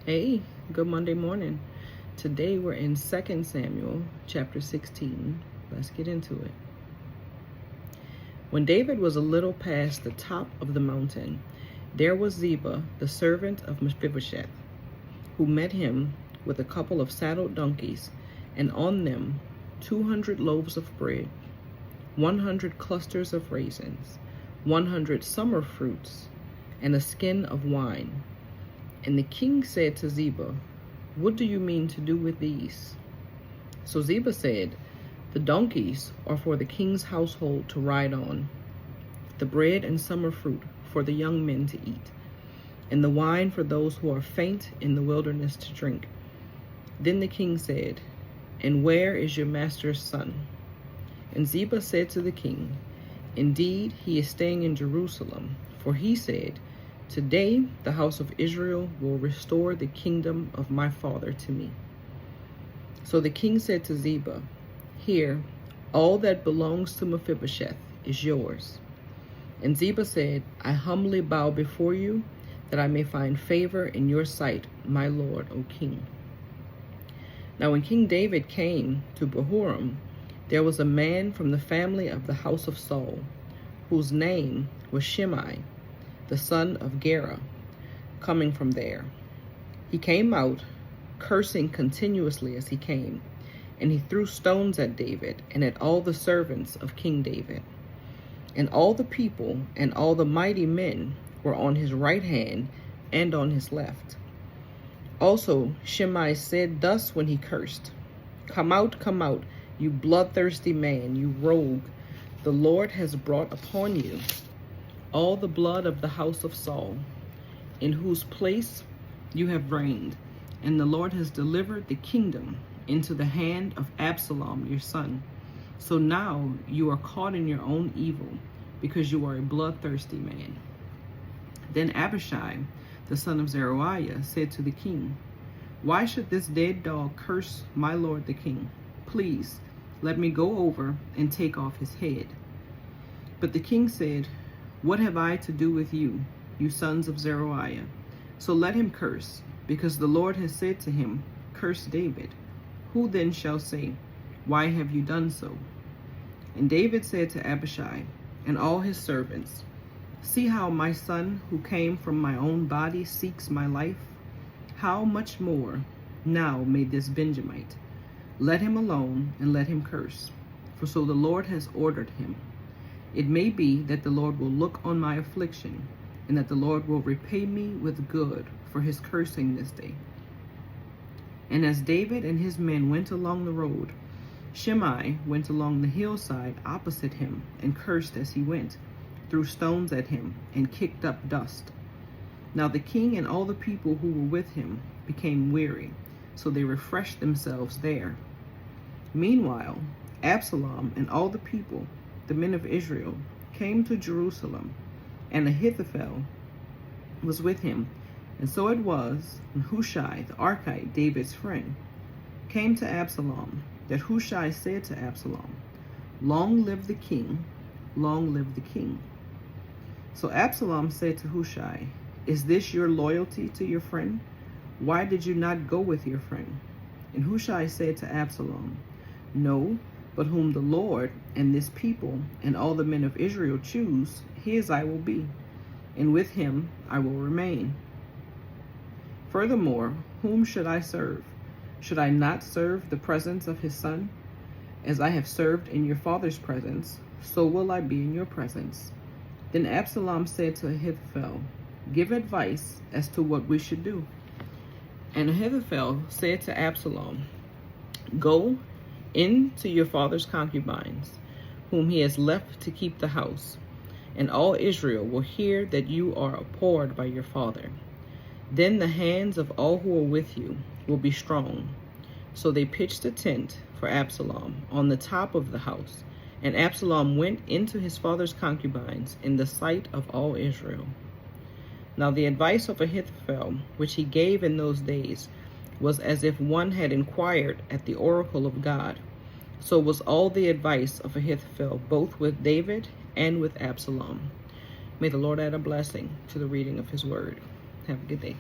Hey, good Monday morning. Today we're in 2 Samuel chapter 16. Let's get into it. When David was a little past the top of the mountain, there was Ziba, the servant of Mephibosheth, who met him with a couple of saddled donkeys, and on them 200 loaves of bread, 100 clusters of raisins, 100 summer fruits, and a skin of wine. And the king said to Ziba, "What do you mean to do with these?" So Ziba said, "The donkeys are for the king's household to ride on, the bread and summer fruit for the young men to eat, and the wine for those who are faint in the wilderness to drink." Then the king said, "And where is your master's son?" And Ziba said to the king, "Indeed, he is staying in Jerusalem, for he said, 'Today the house of Israel will restore the kingdom of my father to me.'" So the king said to Ziba, "Here, all that belongs to Mephibosheth is yours." And Ziba said, "I humbly bow before you, that I may find favor in your sight, my lord, O king." Now when King David came to Bahurim, there was a man from the family of the house of Saul, whose name was Shimei, the son of Gera, coming from there. He came out, cursing continuously as he came, and he threw stones at David and at all the servants of King David. And all the people and all the mighty men were on his right hand and on his left. Also Shimei said thus when he cursed, come out, you bloodthirsty man, you rogue. The Lord has brought upon you all the blood of the house of Saul, in whose place you have reigned, and the Lord has delivered the kingdom into the hand of Absalom your son. So now you are caught in your own evil, because you are a bloodthirsty man." Then Abishai, the son of Zeruiah, said to the king, "Why should this dead dog curse my lord the king? Please, let me go over and take off his head." But the king said, "What have I to do with you, you sons of Zeruiah? So let him curse, because the Lord has said to him, 'Curse David.' Who then shall say, 'Why have you done so?'" And David said to Abishai and all his servants, "See how my son who came from my own body seeks my life? How much more now may this Benjamite? Let him alone and let him curse, for so the Lord has ordered him. It may be that the Lord will look on my affliction, and that the Lord will repay me with good for his cursing this day." And as David and his men went along the road, Shimei went along the hillside opposite him and cursed as he went, threw stones at him, and kicked up dust. Now the king and all the people who were with him became weary, so they refreshed themselves there. Meanwhile, Absalom and all the people, the men of Israel, came to Jerusalem, and Ahithophel was with him. And so it was, when Hushai the Archite, David's friend, came to Absalom, that Hushai said to Absalom, "Long live the king, long live the king." So Absalom said to Hushai, "Is this your loyalty to your friend? Why did you not go with your friend?" And Hushai said to Absalom, "No, but whom the Lord and this people and all the men of Israel choose, his I will be, and with him I will remain. Furthermore, whom should I serve? Should I not serve the presence of his son? As I have served in your father's presence, so will I be in your presence." Then Absalom said to Ahithophel, "Give advice as to what we should do." And Ahithophel said to Absalom, "Go in to your father's concubines, whom he has left to keep the house, and all Israel will hear that you are abhorred by your father. Then the hands of all who are with you will be strong." So they pitched a tent for Absalom on the top of the house, and Absalom went into his father's concubines in the sight of all Israel. Now the advice of Ahithophel, which he gave in those days, was as if one had inquired at the oracle of God. So was all the advice of Ahithophel, both with David and with Absalom. May the Lord add a blessing to the reading of his word. Have a good day.